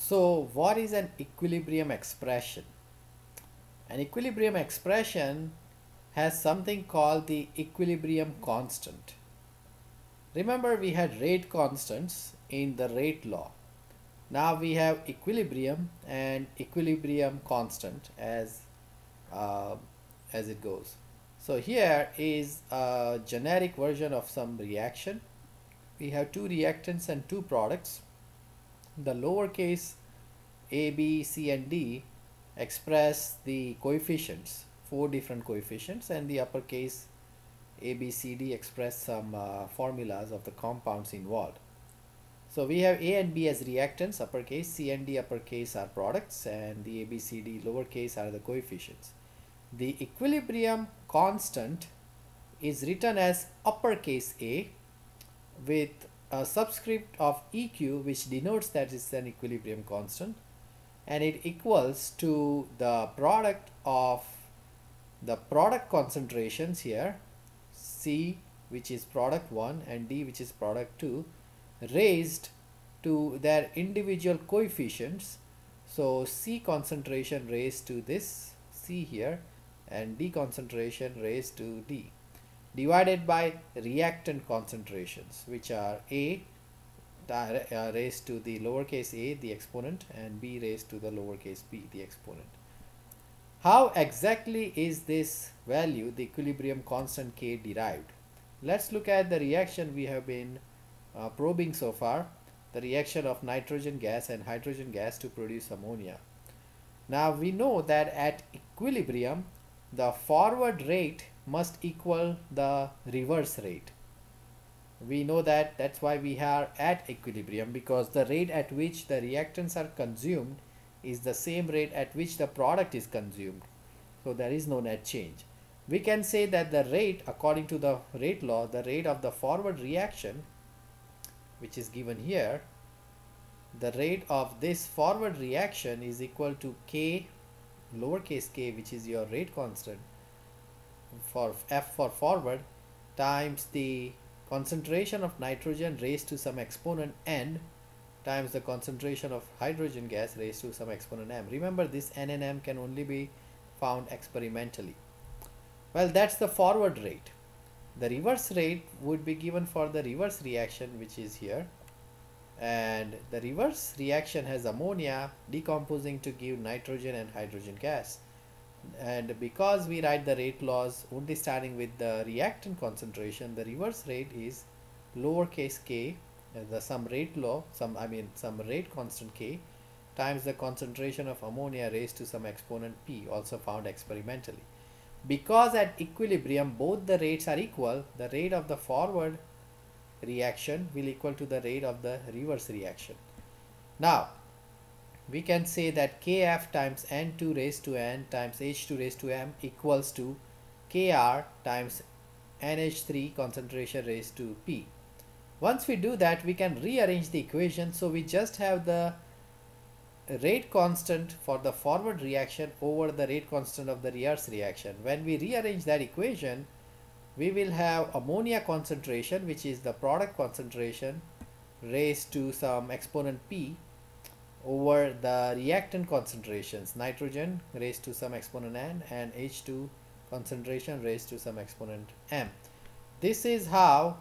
So what is an equilibrium expression? An equilibrium expression has something called the equilibrium constant. Remember, we had rate constants in the rate law. Now we have equilibrium and equilibrium constant uh, as it goes. So here is a generic version of some reaction. We have two reactants and two products. The lowercase a, b, c and d express the coefficients, four different coefficients, and the uppercase a, b, c, d express some formulas of the compounds involved. So we have A and B as reactants, uppercase, C and D uppercase are products, and the A, B, C, D lowercase are the coefficients. The equilibrium constant is written as uppercase A with a subscript of EQ, which denotes that it's an equilibrium constant, and it equals to the product of the product concentrations here, C, which is product 1, and D, which is product 2, raised to their individual coefficients. So C concentration raised to this C here, and D concentration raised to D, divided by reactant concentrations, which are A raised to the lowercase a, the exponent, and B raised to the lowercase b, the exponent. How exactly is this value, the equilibrium constant K, derived? Let's look at the reaction we have been probing so far, the reaction of nitrogen gas and hydrogen gas to produce ammonia. Now we know that at equilibrium, the forward rate must equal the reverse rate. We know that, that's why we are at equilibrium, because the rate at which the reactants are consumed is the same rate at which the product is consumed. So there is no net change. We can say that the rate, according to the rate law, the rate of the forward reaction, which is given here, the rate of this forward reaction is equal to K, lowercase k, which is your rate constant for F for forward, times the concentration of nitrogen raised to some exponent n times the concentration of hydrogen gas raised to some exponent m. Remember, this n and m can only be found experimentally. Well, that's the forward rate. The reverse rate would be given for the reverse reaction, which is here, and the reverse reaction has ammonia decomposing to give nitrogen and hydrogen gas. And because we write the rate laws only starting with the reactant concentration, the reverse rate is lowercase k, some rate law, some rate constant K, times the concentration of ammonia raised to some exponent P, also found experimentally. Because at equilibrium both the rates are equal, the rate of the forward reaction will equal to the rate of the reverse reaction. Now we can say that Kf times N2 raised to N times H2 raised to M equals to Kr times NH3 concentration raised to P. Once we do that, we can rearrange the equation. So we just have the rate constant for the forward reaction over the rate constant of the reverse reaction. When we rearrange that equation, we will have ammonia concentration, which is the product concentration, raised to some exponent P, over the reactant concentrations, nitrogen raised to some exponent n, and H2 concentration raised to some exponent m. This is how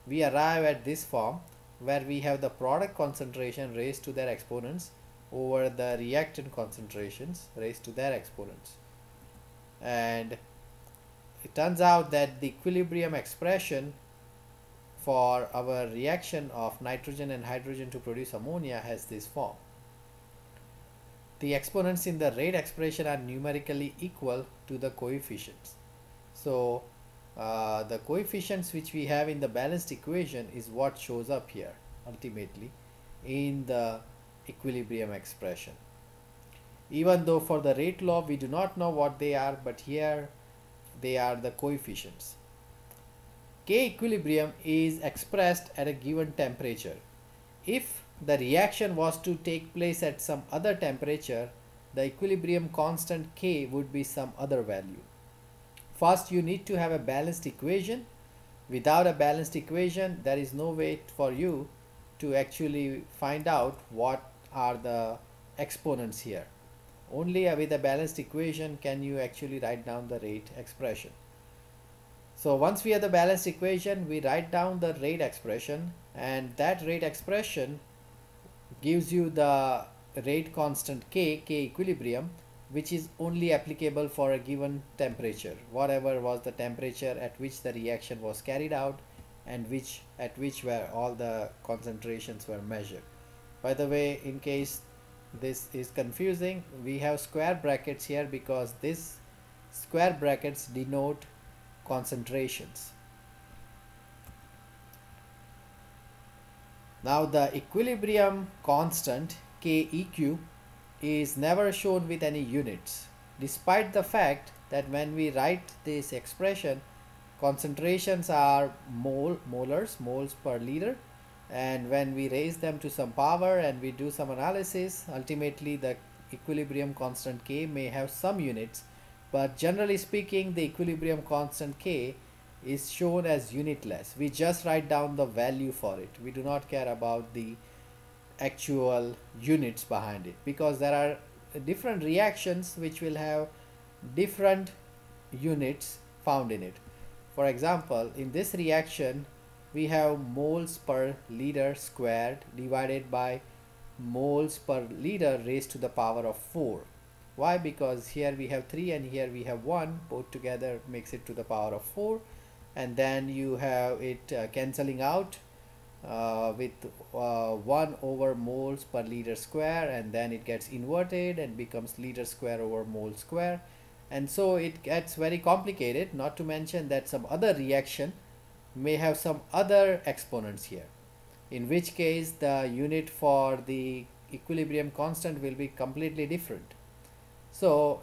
we arrive at this form, where we have the product concentration raised to their exponents over the reactant concentrations raised to their exponents. And it turns out that the equilibrium expression for our reaction of nitrogen and hydrogen to produce ammonia has this form. The exponents in the rate expression are numerically equal to the coefficients. So the coefficients which we have in the balanced equation is what shows up here ultimately in the equilibrium expression. Even though for the rate law we do not know what they are, but here they are the coefficients. K equilibrium is expressed at a given temperature. If the reaction was to take place at some other temperature, the equilibrium constant K would be some other value. First, you need to have a balanced equation. Without a balanced equation, there is no way for you to actually find out what are the exponents here. Only with a balanced equation can you actually write down the rate expression. So once we have the balanced equation, we write down the rate expression, and that rate expression gives you the rate constant K equilibrium, which is only applicable for a given temperature, whatever was the temperature at which the reaction was carried out and at which where all the concentrations were measured. By the way, in case this is confusing, we have square brackets here because this square brackets denote concentrations. Now the equilibrium constant Keq is never shown with any units, despite the fact that when we write this expression, concentrations are moles per liter, and when we raise them to some power and we do some analysis, ultimately the equilibrium constant K may have some units, but generally speaking the equilibrium constant K is shown as unitless. We just write down the value for it. We do not care about the actual units behind it, because there are different reactions which will have different units found in it. For example, in this reaction we have moles per liter squared divided by moles per liter raised to the power of 4. Why? Because here we have 3 and here we have 1, both together makes it to the power of 4, and then you have it cancelling out with 1 over moles per liter square, and then it gets inverted and becomes liter square over mole square, and so it gets very complicated, not to mention that some other reaction may have some other exponents here, in which case the unit for the equilibrium constant will be completely different. So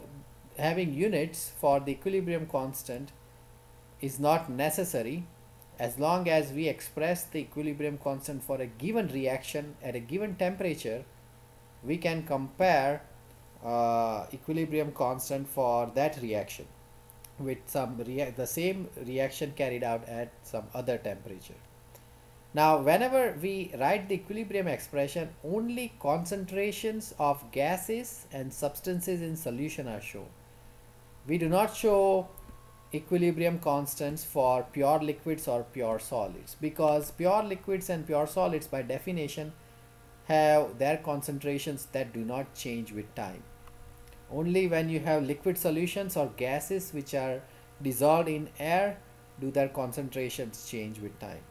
having units for the equilibrium constant is not necessary as long as we express the equilibrium constant for a given reaction at a given temperature. We can compare equilibrium constant for that reaction with the same reaction carried out at some other temperature. Now whenever we write the equilibrium expression, only concentrations of gases and substances in solution are shown. We do not show equilibrium constants for pure liquids or pure solids, because pure liquids and pure solids by definition have their concentrations that do not change with time. Only when you have liquid solutions or gases which are dissolved in air do their concentrations change with time.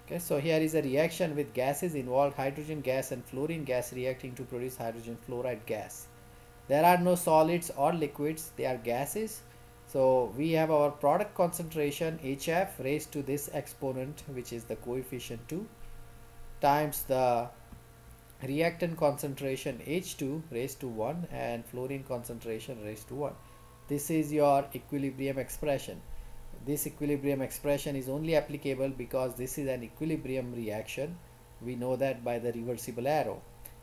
Okay, so here is a reaction with gases involved, hydrogen gas and fluorine gas reacting to produce hydrogen fluoride gas. There are no solids or liquids, they are gases. So we have our product concentration HF raised to this exponent, which is the coefficient 2, times the reactant concentration H2 raised to 1 and fluorine concentration raised to 1. This is your equilibrium expression. This equilibrium expression is only applicable because this is an equilibrium reaction. We know that by the reversible arrow,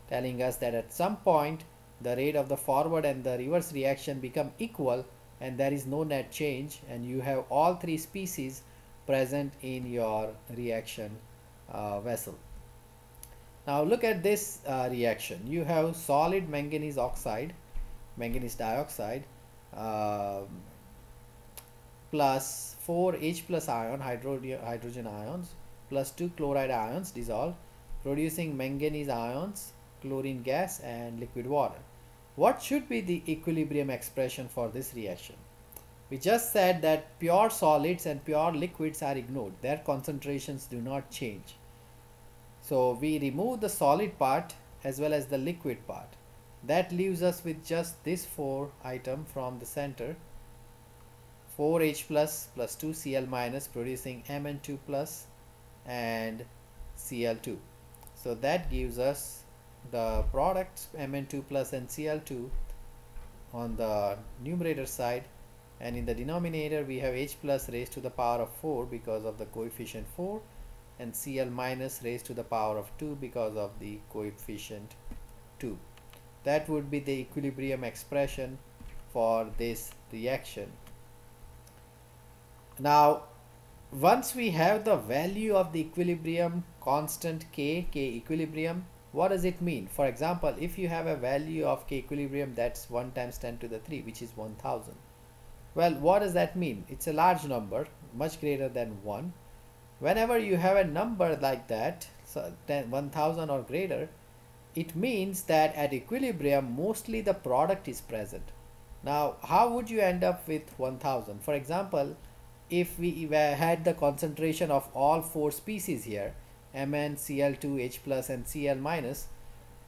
telling us that at some point the rate of the forward and the reverse reaction become equal and there is no net change, and you have all three species present in your reaction vessel. Now look at this reaction. You have solid manganese oxide, manganese dioxide, plus 4 H plus ion hydrogen ions plus 2 chloride ions dissolved, producing manganese ions, chlorine gas and liquid water. What should be the equilibrium expression for this reaction? We just said that pure solids and pure liquids are ignored. Their concentrations do not change. So we remove the solid part as well as the liquid part. That leaves us with just this 4 item from the center. 4H plus plus 2Cl minus producing Mn2 plus and Cl2. So that gives us the products Mn2 plus and Cl2 on the numerator side, and in the denominator we have H plus raised to the power of 4 because of the coefficient 4 and Cl minus raised to the power of 2 because of the coefficient 2. That would be the equilibrium expression for this reaction. Now once we have the value of the equilibrium constant K equilibrium, What does it mean? For example, if you have a value of K equilibrium that's 1 times 10 to the 3, which is 1000. Well, what does that mean? It's a large number, much greater than 1. Whenever you have a number like that, so 1000 or greater, it means that at equilibrium mostly the product is present. Now, how would you end up with 1000? For example, if we had the concentration of all four species here, Mn, Cl2, H plus and Cl minus,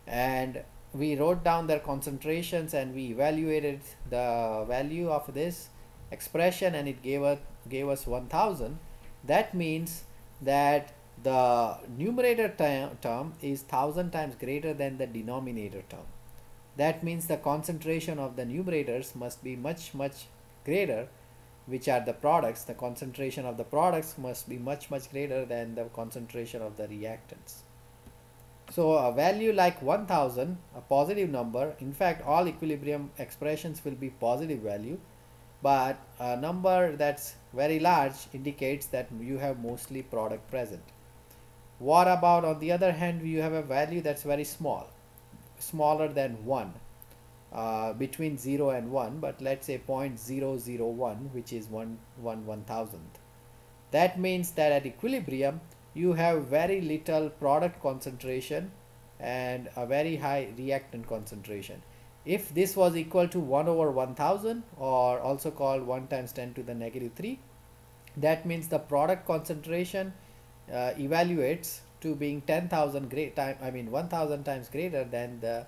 and we wrote down their concentrations and we evaluated the value of this expression and it gave us 1000. That means that the numerator term is 1000 times greater than the denominator term. That means the concentration of the numerators must be much greater, which are the products. The concentration of the products must be much greater than the concentration of the reactants. So a value like 1000, a positive number, in fact all equilibrium expressions will be positive value, but a number that's very large indicates that you have mostly product present. What about on the other hand, you have a value that's very small, smaller than 1, between 0 and 1, but let's say 0.001, which is 1/1000. That means that at equilibrium you have very little product concentration and a very high reactant concentration. If this was equal to 1/1000, or also called 1 times 10 to the negative 3, that means the product concentration evaluates to being 10,000 1000 times greater than the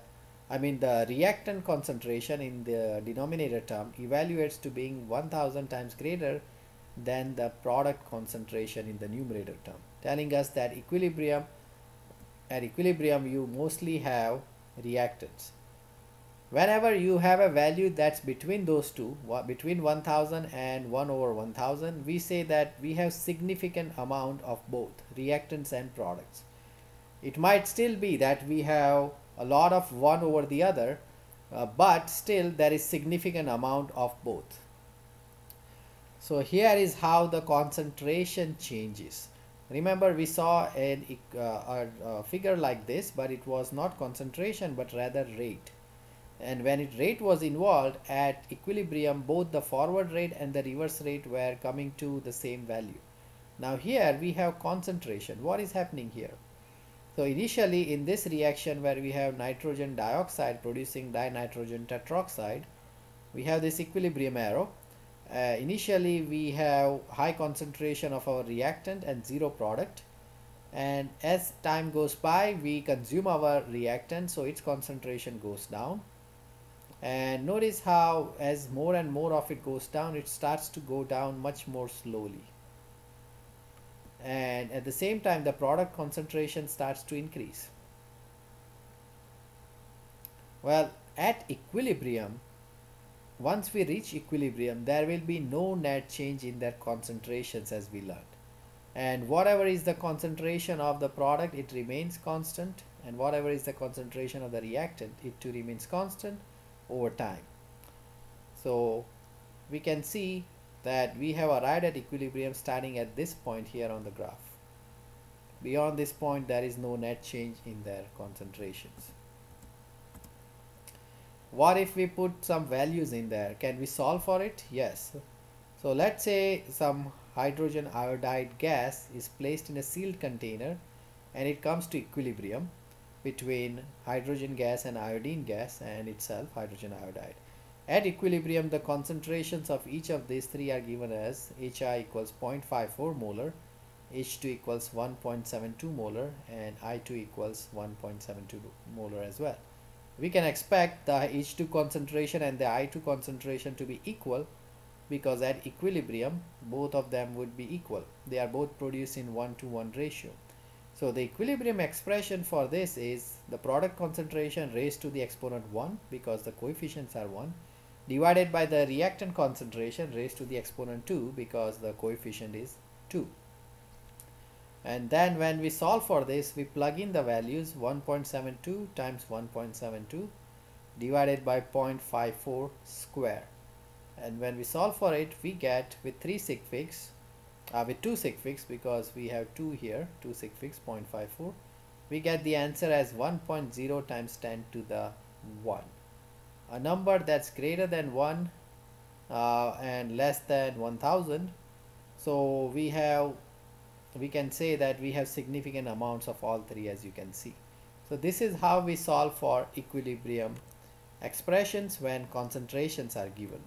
reactant concentration in the denominator term evaluates to being 1000 times greater than the product concentration in the numerator term, telling us that at equilibrium you mostly have reactants. Whenever you have a value that's between those two, between 1000 and 1/1000, we say that we have significant amount of both reactants and products. It might still be that we have a lot of one over the other, but still there is significant amount of both. So here is how the concentration changes. Remember, we saw a figure like this, but it was not concentration but rather rate. And when rate was involved at equilibrium, both the forward rate and the reverse rate were coming to the same value. Now here we have concentration. What is happening here? So initially in this reaction where we have nitrogen dioxide producing dinitrogen tetroxide, we have this equilibrium arrow. Initially we have high concentration of our reactant and zero product, and as time goes by we consume our reactant, so its concentration goes down. And notice how as more and more of it goes down, it starts to go down much more slowly, and at the same time the product concentration starts to increase. Well, at equilibrium, once we reach equilibrium, there will be no net change in their concentrations, as we learned, and whatever is the concentration of the product, it remains constant, and whatever is the concentration of the reactant, it too remains constant over time. So we can see that we have arrived at equilibrium starting at this point here on the graph. Beyond this point there is no net change in their concentrations. What if we put some values in there? Can we solve for it? Yes. So let's say some hydrogen iodide gas is placed in a sealed container and it comes to equilibrium between hydrogen gas and iodine gas and itself, hydrogen iodide. At equilibrium, the concentrations of each of these three are given as HI equals 0.54 molar, H2 equals 1.72 molar, and I2 equals 1.72 molar as well. We can expect the H2 concentration and the I2 concentration to be equal, because at equilibrium both of them would be equal. They are both produced in 1:1 ratio. So the equilibrium expression for this is the product concentration raised to the exponent 1, because the coefficients are 1, divided by the reactant concentration raised to the exponent 2, because the coefficient is 2. And then when we solve for this, we plug in the values 1.72 times 1.72 divided by 0.54 square. And when we solve for it, we get with 3 sig figs, with 2 sig figs, because we have 2 here, 2 sig figs 0.54, we get the answer as 1.0 times 10 to the 1. A number that's greater than 1 and less than 1000. So we can say that we have significant amounts of all three, as you can see. So this is how we solve for equilibrium expressions when concentrations are given.